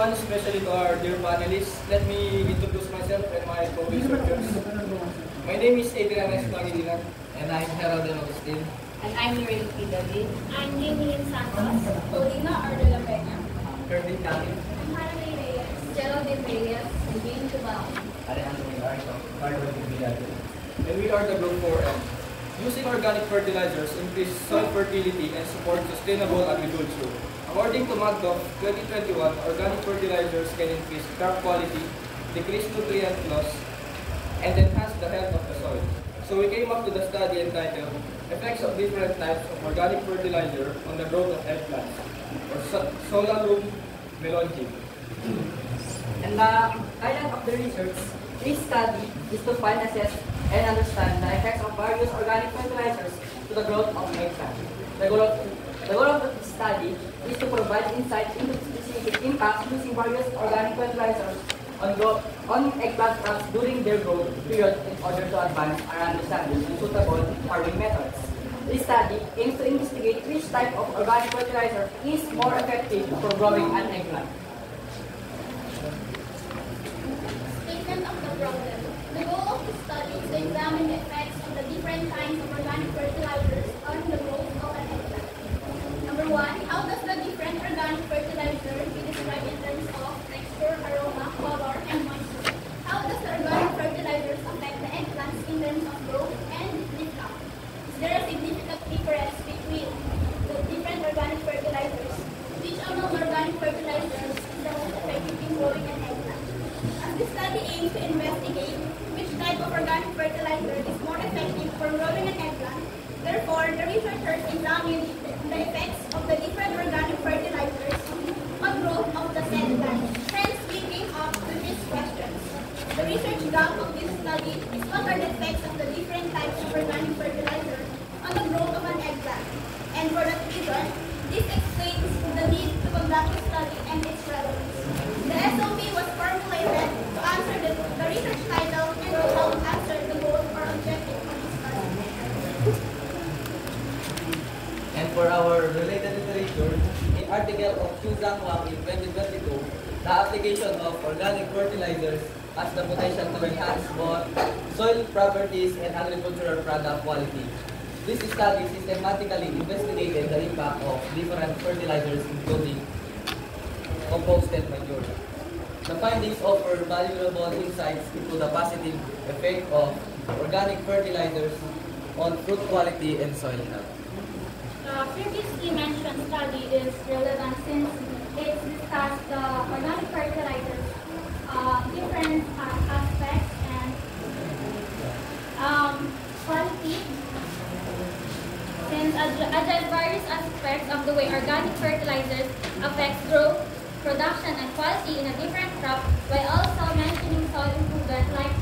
everyone, especially to our dear panelists. Let me introduce myself and my co-researchers. My name is Adrian S. Pangilinan. And I'm Harold Agustin. And I'm Lorraine P. David. I'm Jamie Santos. Paulina Ardela Peña. Curtin Kami. I'm Hannah Reyes. Geraldine Reyes. And Jane Tubao. Alejandro Milarco. Carlo Vigilante. And we are the Group 4M. Using organic fertilizers increase soil fertility and support sustainable agriculture. According to MAGDOC 2021, organic fertilizers can increase crop quality, decrease nutrient loss, and enhance the health of the soil. So we came up with a study entitled Effects of Different Types of Organic Fertilizer on the Growth of Eggplants, or Solanum melongi. And the highlight of the research, this study is to find, assess, and understand the effects of various organic fertilizers to the growth of eggplant. The goal of the study is to provide insight into specific impacts using various organic fertilizers on eggplant crops during their growth period in order to advance our understanding of suitable farming methods. This study aims to investigate which type of organic fertilizer is more effective for growing an eggplant. Statement of the problem. The goal of the study is to examine the effects of the different kinds of organic fertilizers on the growth of an eggplant. Number one, how does the different organic fertilizer be described in terms of texture, aroma, color, and moisture? How does the organic fertilizers affect the eggplants in terms of growth and leaf count? Is there a significant difference between the different organic fertilizers? Which among organic fertilizers is the most effective in growing an eggplant? As the study aims to investigate which type of organic fertilizer is more effective for growing an eggplant, therefore, the researchers examined the effects of the different organic fertilizers on growth of the said plant. Hence, we came up with these questions. The research goal of this study is what are the effects of the different types of organic fertilizer on the growth of an eggplant. And for that reason, this explains the need to conduct the study and its relevance. The SOP was formulated to answer the research title and to help answer the goal or objective of the study. And for our related literature, in article of Xu Zhang Wang in 2022, the application of organic fertilizers has the potential to enhance both soil properties and agricultural product quality. This study systematically investigated the impact of different fertilizers, including compost and manure. The findings offer valuable insights into the positive effect of organic fertilizers on fruit quality and soil health. The previously mentioned study is relevant since it discussed the organic fertilizers, different aspects and quality. Since address various aspects of the way organic fertilizers affects growth, production, and quality in a different crop, while also mentioning soil improvement like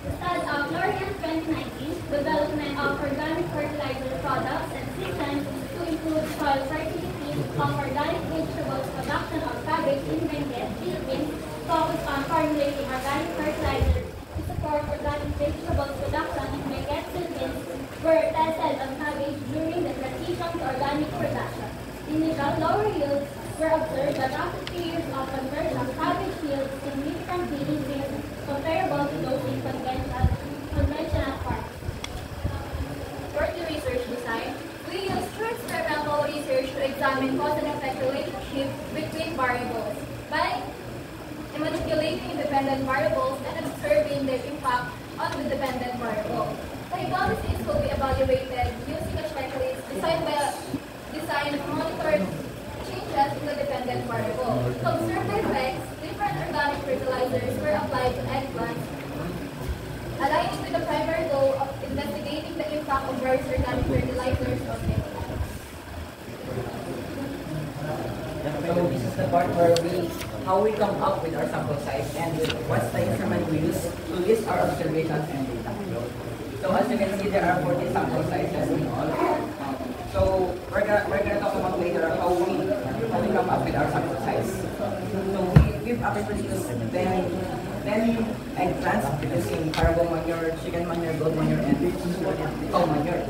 the study of Lorient 2019, development of organic fertilizer products and systems to improve soil fertility of organic vegetables production of cabbage in Benguet, Philippines, focused on formulating organic fertilizers to support organic vegetables production in Benguet, Philippines, were tested on cabbage during the transition to organic production. Initial lower yields were observed, but after 3 years of conversion, cabbage yields significantly increased comparable to those in conventional farms. For the research design, we used two experimental research to examine cause and effect relationship between variables by manipulating independent variables and observing their impact on the dependent variable. The hypothesis will be evaluated using a checklist designed to monitor changes in the dependent variable. To observe the effects, different organic fertilizers were applied to eggplants, aligning with the primary goal of investigating the impact of various organic fertilizers on eggplants. So this is the part where how we come up with our sample size and what's the instrument we use to list our observations and data. So as you can see, there are 40 sample sizes in all. So we're gonna talk about later how we come up with our sample size. So we've actually used 10 eggplants using carbo manure, chicken manure, goat manure, and cow manure.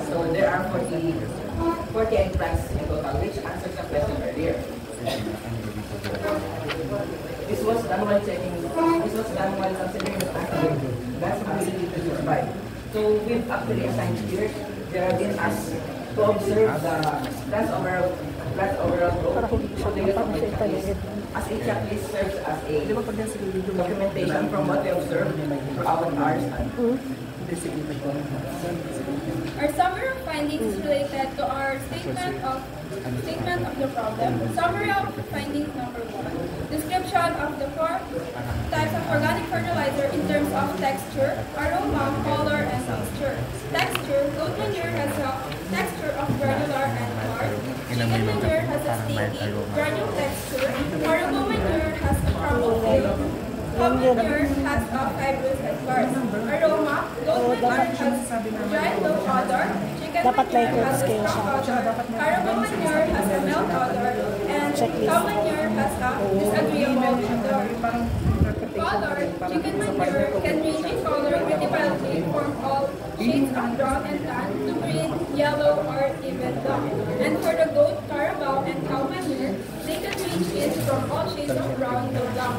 So there are 40 eggplants in total, which answers the question earlier. was done while considering the fact that that's ability to survive. So we've actually assigned here, they have been asked to observe the plant's overall growth of the use of checklist, as a checklist serves as a documentation from what we observed throughout our study. Our summary of findings is related to our statement of the problem. Summary of findings number 1. Description of the 4 types of organic fertilizer in terms of texture, aroma, color, and texture. Texture, goat manure has a texture of granular and hard. Chicken manure has a sticky, granule texture. Caribou manure has a crumble feel. Cow manure has a fibrous and bars. Aroma, goat manure has dry low odor. Chicken manure has a strong odor. Caribou manure has a mild odor. And cow manure has a disagreeable odor. Color, chicken manure can range in color pretty wildly from all shades of brown and tan to green, yellow, or even black. And for the goat, carabao, and cow manure, they can range in from all shades of brown to black.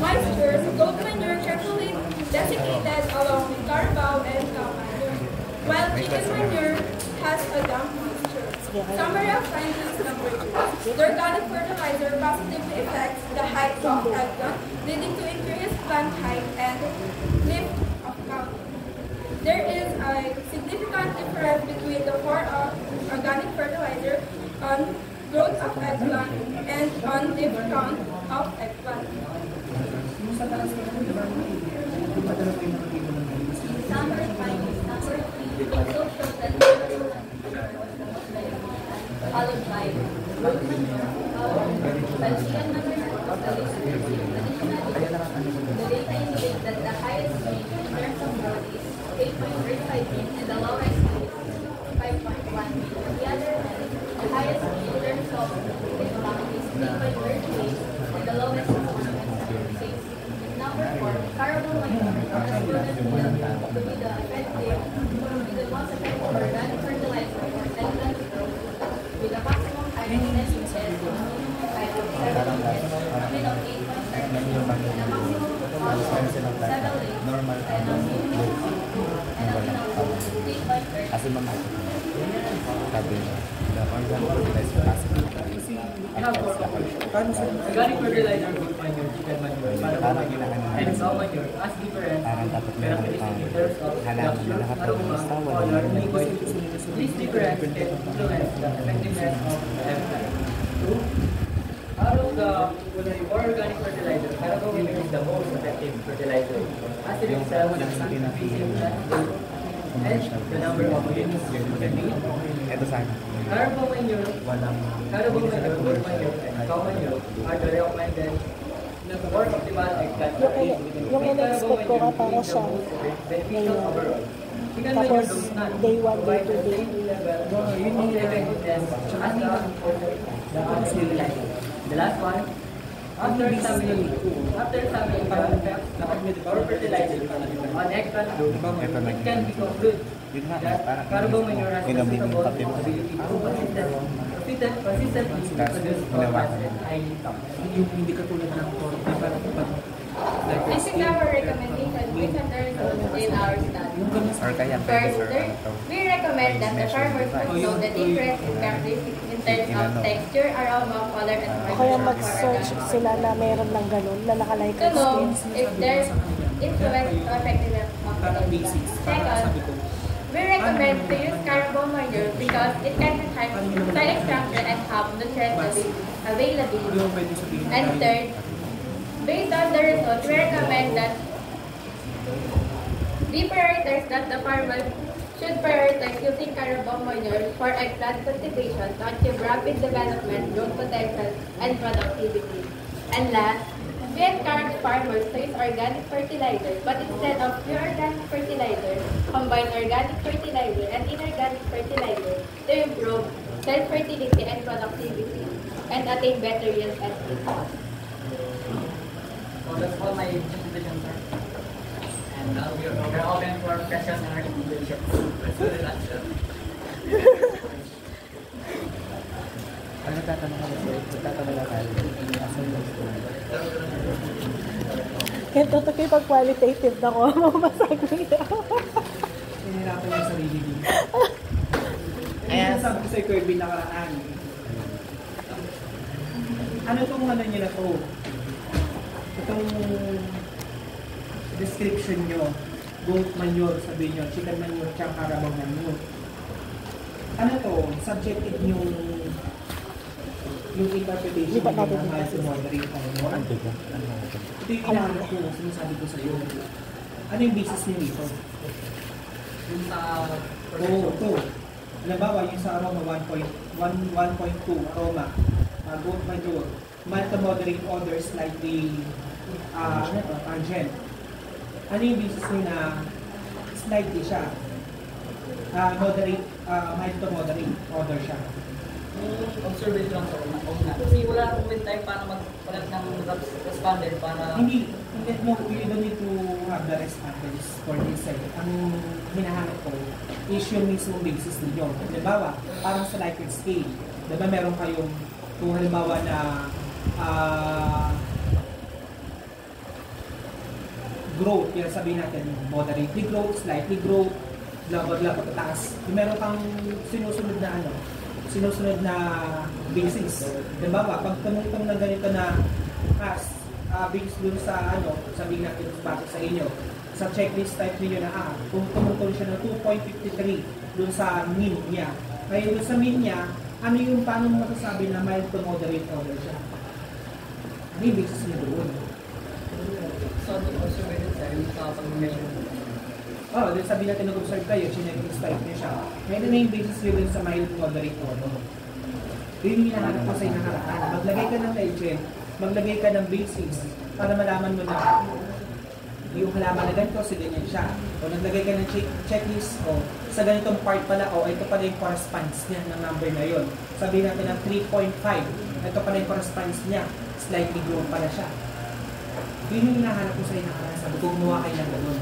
Moisture, goat manure carefully desiccated along with carabao and cow manure, while chicken manure has a damp moisture. Summary of findings number 2. The organic fertilizer positively affects the height of eggplant, leading to increased plant height and lift of count. There is a significant difference between the 4 organic fertilizer on growth of eggplant and on lift count of eggplant. Summary findings number 3 also shows that followed by growth manure, while chicken manure was the least aggressive. Additionally, the data indicates that the highest range in terms of growth is 8.35 mean and the lowest is 5.1 mean. On the other hand, the highest mean in terms of impact is 3.38 and the lowest is 1.76. Number 4, caribou manure has proven to be the most effective organic fertilizer for eggplant growth, with a maximum iron density of 8.30 and a maximum of 7 links and a minimum of 3.30. Organic fertilizer, goat manure, chicken manure, carabao manure, and cow manure has different characteristics in terms of structure, aroma, color, and moisture. These differences can influence the effectiveness of the eggplant. Out of the 4 organic fertilizers, carabao manure is the most effective fertilizer, as it excels in increasing plant growth and the number of units can be. Carabao manure, goat manure, and cow manure are the recommended for optimal eggplant yield. Yung in-expect ko nga para siya beneficial overall. Chicken manure tapos does not day 1, day provide 2, the day same level of effectiveness as the fertilizer. The last one, after examining the effects of our fertilizer on eggplant growth, it can be concluded that carabao manure has a suitable ability to consistently produce plants and highly toxic. This is our recommendation based on the results in our study. First, we recommend that the farmers must know the difference in characteristics in terms of texture, aroma, color, and o kaya moisture for mag-search organic. sila na meron ng ganun na nakalike To ang know skins. if there's influence to effectiveness of the eggplant. Second, we recommend to use carabao manure because it can enhance soil extraction and have nutrient availability. And third, based on the results, we recommend that the farmer should prioritize using carabao manure for eggplant cultivation to achieve rapid development, growth potential, and productivity. And last, we encourage farmers to use organic fertilizers, but instead of pure organic fertilizer, combine organic fertilizer and inorganic fertilizer to improve self-fertility and productivity and attain better yield and income. So that's all my presentation, sir. And now we're open for questions and recommendations. Let's do the answer. Ano tatanong ka ba? Tatanong ka Ito to kayo pag qualitative na ko, mamasag niya. Pinirapan yung sarili niyo. Ayan, sabi ko sa'yo, Kirby, nakaraan. Ano itong ano niyo na to? Itong description nyo, goat manure, sabihin nyo, chicken manure, tsaka carabao manure. Ano to? Subjective yung interpretation Lipat natin ng dito. high to moderate hormone. Ito yung hinahanap ko, sinasabi ko sa'yo. Ano yung basis niyo dito? Yung sa Oo, ito. Halimbawa, yung sa aroma 1.2, aroma, goat manure, mild to moderate odor, slightly, pungent. Ano yung basis nyo na slightly siya? Moderate, mild to moderate odor siya. observation lang sa una. Kasi wala akong wait time para mag-connect ng responder para... Hindi, no, you don't need to have the responders for this. Ang hinahanap ko is yung mismong basis ninyo. Halimbawa, parang sa Likert scale, diba meron kayong, kung halimbawa na growth, yan sabihin natin, moderately growth, slightly growth, blah blah blah, pagkataas. Meron kang sinusunod na basis. Halimbawa, pag tumutong na ganito na based dun sa sabihin natin bakit sa inyo, sa checklist type niyo na kung tumutong siya ng 2.53 dun sa mean niya. Kaya dun sa mean niya, ano yung paano mo masasabi na mild to moderate odor siya? Ano yung basis niya doon? So, observation sa yung sa pag-measure. Then sabi natin nag-observe kayo, checklist type niya siya. Ngayon na yung basis niyo dun sa mild to moderate odor. Yun yung hinahanap ko sa inaharaan. Maglagay ka ng legend, maglagay ka ng basis para malaman mo na yung halaman na ganito, si ganyan siya. O naglagay ka ng checklist, o sa ganitong part pala, o ito pala yung corresponds niya ng number na yun. Sabihin natin ng 3.5, ito pala yung corresponds niya, slightly grown pala siya. Yun yung hinahanap ko sa inaharaan. Sabi ko, gumawa kayo ng ganun.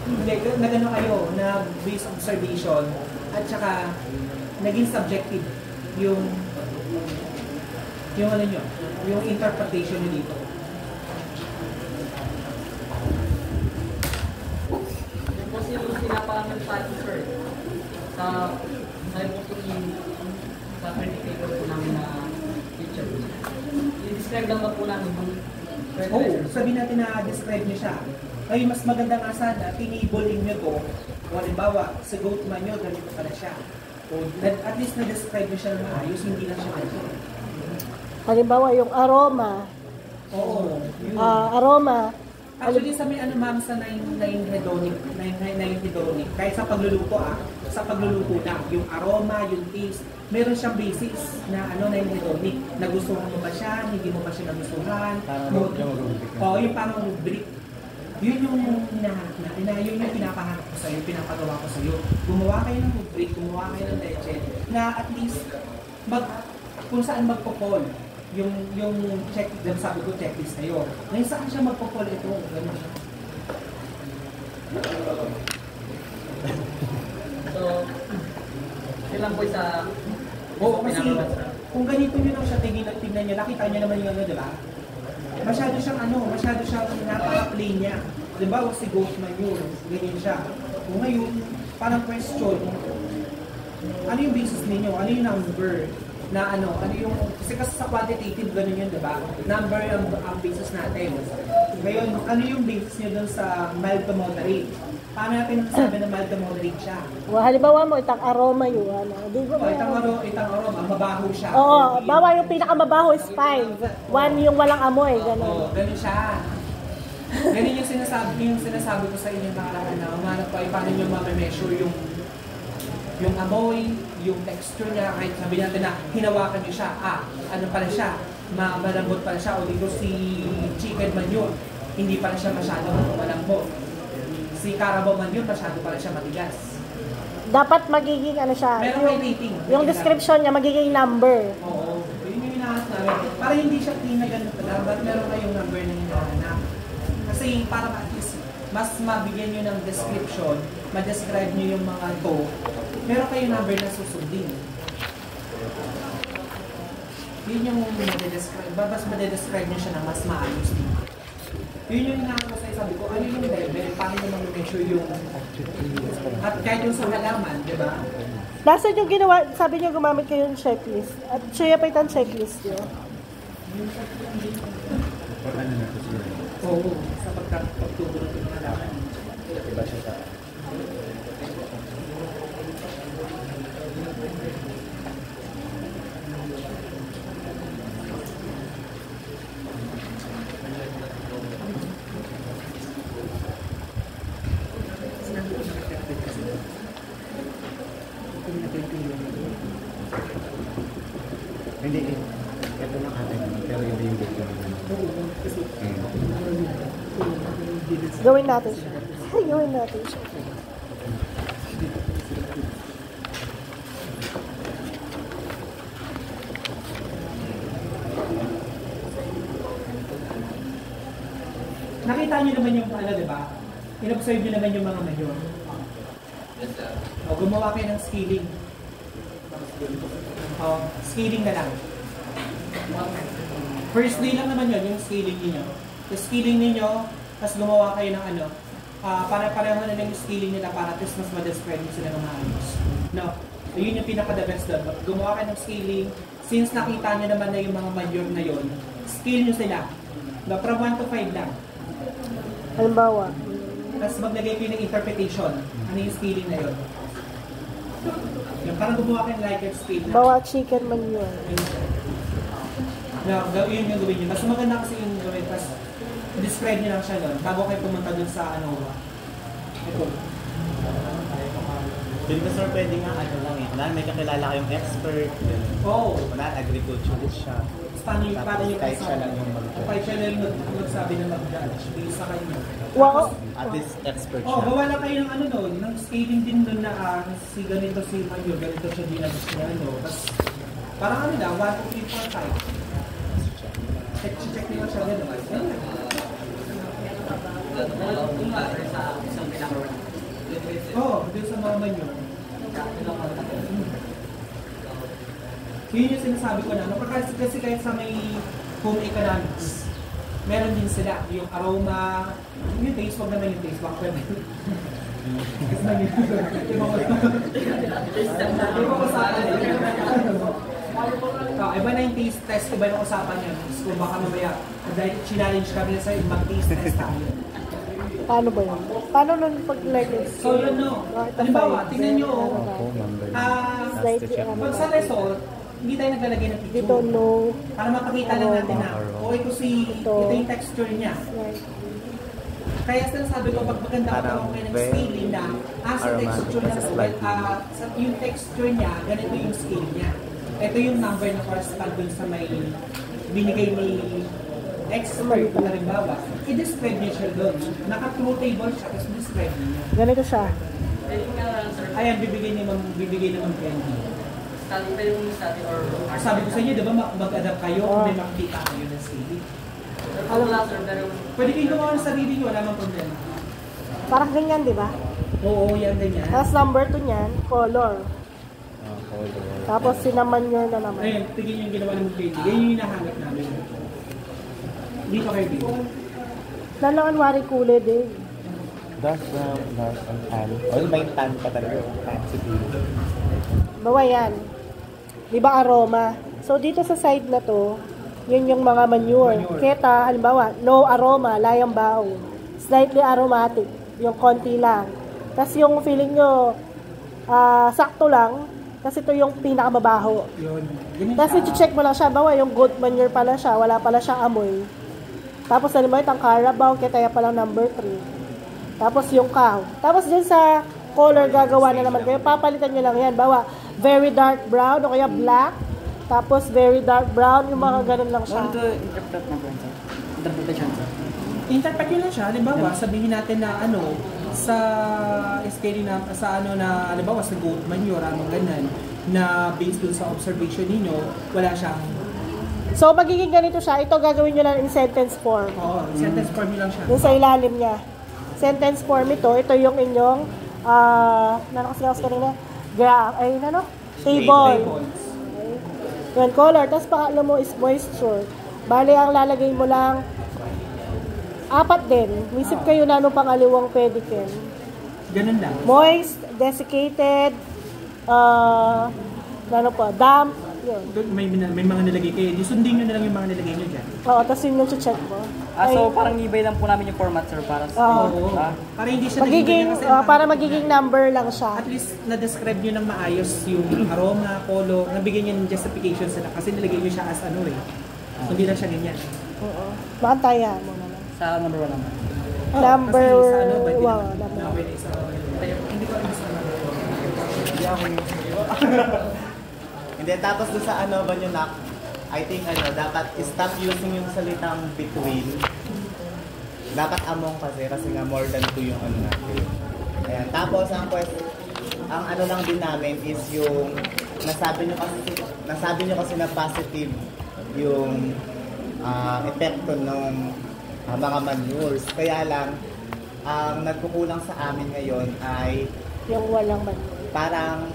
Hindi, nagano kayo na based observation at saka naging subjective yung ano nyo, yung interpretation nyo dito. Kasi yung sinapakan ng party sir, sa certificate po namin na teacher. I-describe lang po namin yung Sabihin natin na describe nyo siya. Ay, mas maganda nga sana, tinibulin nyo to. O halimbawa, sa goat manure, ganito pala siya. O at least na-describe nyo siya ng maayos, hindi lang siya ganito. Halimbawa, yung aroma. Oo, yun. Aroma. Actually, sabi ma'am sa 9 hedonic, kahit sa pagluluto sa pagluluto lang, yung aroma, yung taste, meron siyang basis na 9 hedonic. Nagustuhan mo ba siya, hindi mo ba siya nagustuhan? Yung parang rubric. Yun yung hinahanap natin, yun yung pinapahanap ko sa'yo, pinapagawa ko sa'yo. Gumawa kayo ng rubric, gumawa kayo ng legend, na at least, kung saan magpo-call. Yung check, sabi ko checklist kayo. Ngayon saan siya magpo-call ito? Ganun siya. So, yun lang po sa... Oo, kasi kung ganito nyo lang siya tignan nyo, nakita nyo naman yung di ba? Masyado siyang napaka-plain niya. Diba, si goat manure, ganyan siya. Kung ngayon, parang question, ano yung basis ninyo? Ano yung number? Na ano yung, kasi sa quantitative ganun yun, diba? Number ang basis natin. Ngayon, ano yung basis nyo dun sa mild to moderate? Paano natin nasabi na mild to moderate siya? Halimbawa mo, itang aroma yung Di ba? Itang aroma, mabaho siya. Oo, bawa yung pinakamabaho is 5. 1 yung walang amoy, gano'n. Ganun siya. Ganun yung sinasabi ko sa inyo nakaraan na umanap ko ay paano nyo ma-measure yung amoy, yung texture niya, kahit sabi natin na hinawakan nyo siya, ano pala siya, malambot pala siya, o dito si chicken manure, hindi pala siya masyadong malambot. Si carabao manure, masyado pala siya matigas. Dapat magiging siya, Meron may rating. yung description niya magiging number. Oo, yun yung hinahanap namin. Para hindi siya clean na ganun pala, but meron kayong number na hinahanap. Kasi para at least mas mabigyan nyo ng description, ma-describe nyo yung mga to, meron kayong number na susundin. Yun yung mas madedescribe niya siya na mas maayos din. Yun yung hinahanap sa sabi ko, ano yung level, paano mo mag-measure yung at kahit yung sa halaman, di ba? Nasaan yung ginawa, sabi niyo gumamit kayo ng checklist. At siya pa itang checklist niyo. Oo, sa pagtuturo ng halaman. Iba siya sa... Hindi, ito lang atin, pero iba yung book naman. Gawin natin siya. Ay, gawin natin siya. Nakita niyo naman yung ano, di ba? In-observe niyo naman yung mga mayor. Yes, sir. O, gumawa kayo ng scaling. O, scaling na lang. First day lang naman yun, yung scaling niyo. Yung scaling niyo, tapos gumawa kayo ng ano, para pareho na lang yung scaling nila para at least mas ma-describe nyo sila ng maayos. No? So, yun yung pinaka-the best doon. Gumawa kayo ng scaling, since nakita nyo naman na yung mga mayor na yun, scale nyo sila. No, from 1 to 5 lang. Halimbawa. Tapos maglagay kayo ng interpretation. Ano yung scaling na yun? Yung parang gumawa kayo ng Likert scale na. Bawa chicken manure. No, yun yung gawin nyo. Mas maganda kasi yung gawin. Tapos describe nyo lang siya nun bago kayo pumunta dun sa ano. Ito. Hindi ko sir pwede nga ano lang eh. Wala, may kakilala kayong expert. Oo. Wala, agriculturist siya. Paano yung kahit siya lang yung kahit siya lang yung magsabi na mag-judge based sa kanya. Wow. At least expert Oh, siya. gawa lang kayo ng ano doon, ng scaling din doon na si ganito si Mayo, ganito siya dinagos niya ano. Tapos parang ano na, 1, 2, 3, 4, 5. Check nyo siya gano'n. Oo, doon sa mga Mayo. Yun yung sinasabi ko na, kasi kahit sa may home economics, meron din sila, yung aroma, yung taste, wag naman yung taste, baka pwede. Kasi naging, ibang usapan iba na yung taste test, iba yung usapan yun. So baka mamaya, dahil challenge kami sa mag-taste test tayo. Paano ba yun? Paano nun pag-like? So yun no, halimbawa, tingnan nyo, pag sa result, hindi tayo naglalagay ng picture. Dito, no. Para mapakita lang natin na, ito yung texture niya. Kaya sinasabi ko, pag maganda ko kayo ng scaling na, sa texture niya, yung texture niya, ganito yung scale niya. Ito yung number na correspond dun sa may binigay ni expert na halimbawa. I-describe niya siya doon. Naka-true table siya, tapos describe niya. Ganito siya. Ayan, bibigay naman Candy. Study or Sabi ko sa inyo, di ba mag-adapt kayo kung may makikita kayo ng scaling? Alam lang sir, pero Pwede kayong gumawa ng sarili nyo, wala mang problema. Parang ganyan, di ba? Oo, yan ganyan. Tapos number 2 niyan, color. Color. Tapos sinamanure na naman. Ayun, tignan yung ginawa ng Candy. Yan yung hinahanap namin. Dito kayo dito. Nalangan wari kulay din. Dark brown, dark and tan. O, may tan pa talaga. Tan siguro. Bawa yan. Di ba aroma? So dito sa side na to, yun yung mga manure. Keta, halimbawa, no aroma, layang bao. Slightly aromatic, yung konti lang. Tapos yung feeling nyo, sakto lang, kasi ito yung pinakamabaho. Yun. Ganun Tapos siya. i-check mo lang siya, bawa yung good manure pala siya, wala pala siyang amoy. Tapos halimbawa itong Carabao, kaya palang number 3. Tapos yung cow. Tapos dyan sa color gagawa na naman kayo, papalitan nyo lang yan. Bawa, very dark brown o kaya black. Tapos very dark brown, yung mga ganun lang siya. interpret na po sir. Interpretation sir. Interpret nyo lang siya, halimbawa, sabihin natin na ano, sa scaling na, sa ano na, halimbawa, sa goat manure, anong ganun, na based dun sa observation ninyo, wala siyang, So magiging ganito siya, ito gagawin nyo lang in sentence form. sentence form nyo lang siya. Yung sa ilalim niya. Sentence form ito yung inyong, nanakas kanina, table. Tables. Yun, color. Tapos pangatlo mo is moisture. Bali, ang lalagay mo lang, 4 din. Misip kayo na anong pangaliwang pwede ken. Ganun lang. Moist, desiccated, ano pa, damp, yun. May mga nilagay kayo. Di sundin nyo na lang yung mga nilagay nyo dyan. Oo, tapos yun yung check mo. So parang nibay lang po namin yung format, sir, para sa... Oo. Para hindi siya Magiging, naging ganyan kasi para magiging number lang siya. at least na-describe nyo ng maayos yung aroma, color, nabigyan nyo ng justification sila kasi nilagay nyo siya as ano eh. Hindi lang siya ganyan. Oo. Makantaya mo naman. Sa number 1 naman. Number, Kasi sa ano, pwede wow, naman. number. Pwede sa hindi ko alam sa ano. Hindi ako Hindi, tapos doon sa ano ba nyo na, I think ano, dapat stop using yung salitang between. Dapat among kasi nga more than 2 yung ano natin. Ayan, tapos ang ano lang din namin is yung nasabi nyo kasi na positive yung epekto ng mga manures. Kaya lang, ang nagkukulang sa amin ngayon ay Yung walang man. parang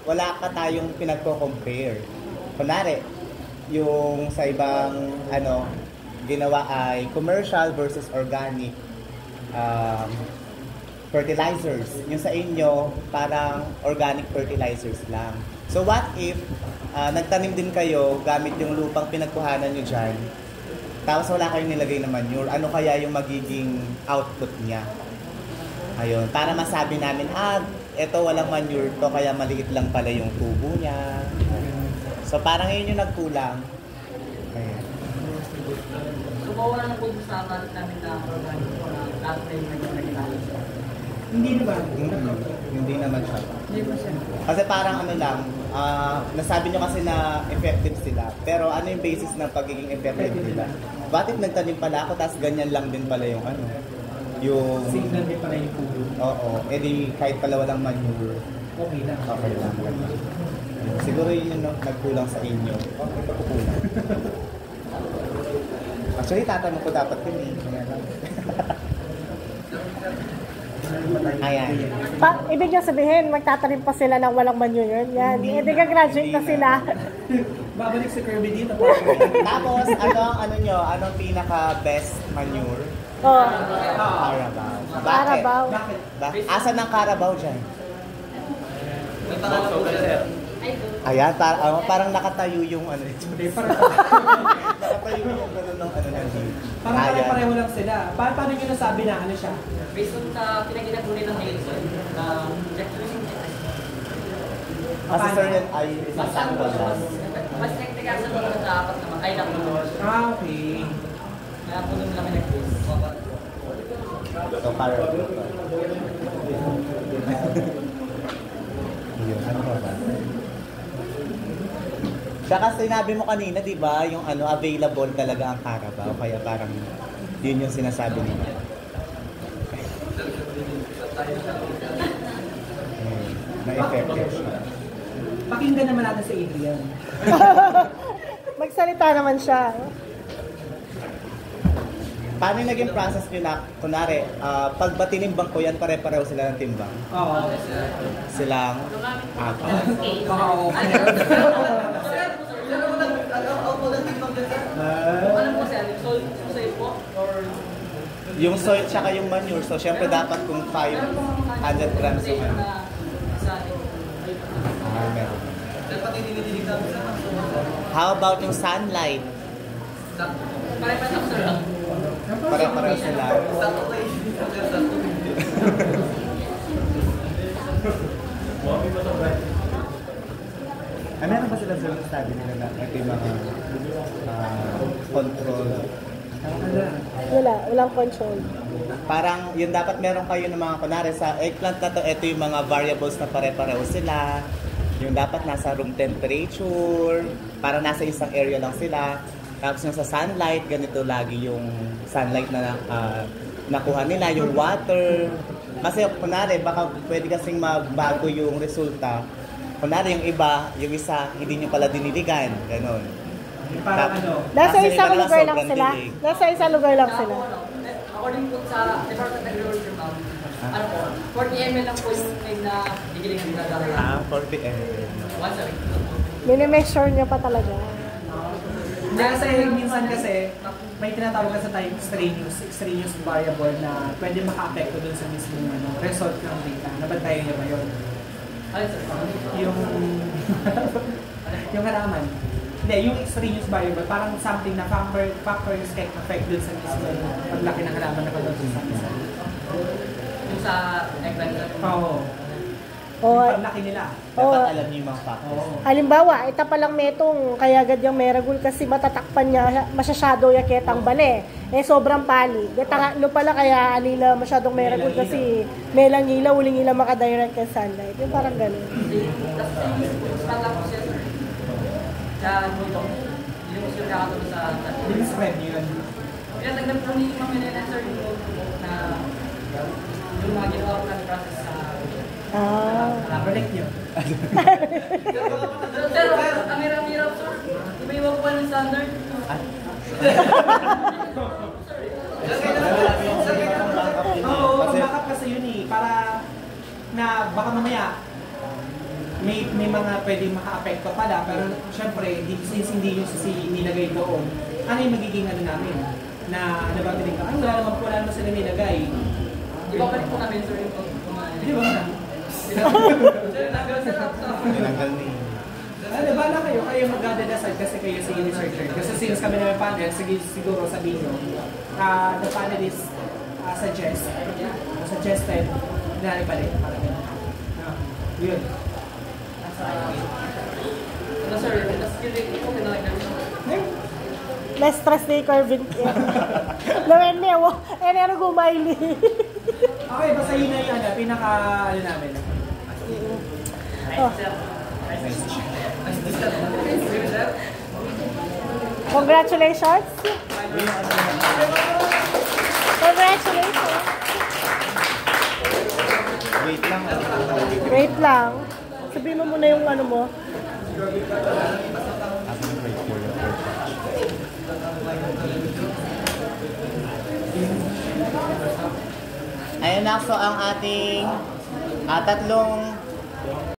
wala pa tayong pinagko-compare. Kunwari, yung sa ibang ano, ginawa ay commercial versus organic fertilizers. Yung sa inyo, parang organic fertilizers lang. So what if nagtanim din kayo gamit yung lupang pinagkuhanan nyo dyan, tapos wala kayong nilagay na manure, ano kaya yung magiging output niya? Ayun, para masabi namin, eto walang manure to, kaya maliit lang pala yung tubo niya. So parang yun yung nagkulang. Ayun. Subawa na po sa atin namin na organic po na lahat na yung nagkakilala. Hindi na ba? Hindi naman siya. Hindi ba siya? Kasi parang ano lang, nasabi nyo kasi na effective sila. Pero ano yung basis ng pagiging effective nila? Bakit nagtanim pala ako, tapos ganyan lang din pala yung ano? Yung... Signal din pala yung tubo. Oo. Eh di, kahit pala walang manure, Okay lang. okay lang. Siguro yun yung nagkulang sa inyo. Okay, kukulang. Actually, tatanong ko dapat yun eh. Kaya lang. Ayan. Ibig niya sabihin, magtatanim pa sila ng walang manure. Yan. Hindi ka graduate na sila. Babalik si Kirby dito. Tapos, anong pinaka-best manure? Oh, Carabao. Bakit? Carabao. Bakit? Asan ang Carabao dyan? May pangalan po, sir. Ayan, parang nakatayo yung ano ito. Hindi, parang Nakatayo yung gano'n ng ano na dito. parang pare-pareho lang sila. Paano nyo nasabi na ano siya? Based on sa pinaginagunin ng Nielsen, na using Kasi sir, yan ay isang sample lang. mas technical sa mga sa apat naman, ay nakulong. Okay. Kaya po nung kami nag-quiz. So, Carabao. Yun, ano ba ba? Tsaka sinabi mo kanina, di ba, yung ano, available talaga ang Carabao. Kaya parang yun yung sinasabi nila. Na-effective siya. Pakinggan naman natin si Adrian. Magsalita naman siya. Paano yung naging process nyo na, kunwari, pag ba tinimbang ko yan, pare-pareho sila ng timbang? Oo. Silang apat. Oo. Ano po sir? Soil po? Or Yung soil tsaka yung manure, so syempre dapat kung 500 grams yung ano. Meron. How about yung sunlight? Pare-pareho sir. Pare-pareho sila. Meron ba sila sa study nila na ito yung mga control? Walang control. Parang yun dapat meron kayo ng mga kunwari sa eggplant na to, ito yung mga variables na pare-pareho sila. Yung dapat nasa room temperature, para nasa isang area lang sila. Tapos yung sa sunlight, ganito lagi yung sunlight na nakuha nila, yung water. Kasi kunwari, baka pwede kasing magbago yung resulta. Kunwari yung iba, yung isa, hindi nyo pala diniligan. Ganon. Parang ano? Nasa Kasi isang iba na lugar lang sobrang sila. dilig. Nasa isang lugar lang sila. According po sa Department of Agriculture, ma'am, ano po, 40 ml lang po yung na digiling na ginagawa. 40 ml. Once a week. Minimeasure niya pa talaga. Hindi kasi minsan kasi may tinatawag kasi tayong extraneous variable na pwede maka-apekto dun sa mismong result ng data. Nabantayan niyo ba yun? Ay, sir. Yung halaman. Hindi, yung extraneous variable, parang something na factors can affect dun sa mismong paglaki ng halaman na pagdating sa isa. Yung sa eggplant, sir. Oo. O, Yung paglaki nila. Dapat alam niyo yung mga factors. halimbawa, ita pa lang metong kaya agad yung meragul kasi matatakpan niya, masyado yung ketang bale. Sobrang pali. No pala kaya anila masyadong meragul kasi melang ilaw, uling ilaw makadirect ng sunlight. Yung parang ganun. Tapos yung span lang po siya, sir. Kaya yung sir nakatulong sa... Yung spread niyo yun. Pinatagnan po ni Ma'am Elena, sir, yung na yung mga ginawa ko ng process sa... Connect niyo. Pero, ang hirap-hirap, sir. Iba iba po ng standard. Oo, backup kasi yun eh. Para na baka mamaya may mga pwedeng maka-apekto pala, pero syempre, since hindi yung nilagay doon, ano yung magiging namin? Na nababiling ka, ay wala naman sila nilagay. Iba pa rin po namin, sir, yung Di ba na? Tinanggal ni. Bala kayo mag-decide kasi kayo si researcher. Kasi since kami naman panel, siguro sabihin nyo, the panelists suggested na ipalit. Parang gano'n. Yun. Ano, sir, tapos yung okay na lang namin. Less stress ni Carvin. Lawen niya, ano gumayli. Okay, basta yun na yun, pinaka, namin. Oh. Congratulations. Congratulations. Wait lang. Wait lang. Sabihin mo muna yung ano mo. Ayun na, so ang ating tatlong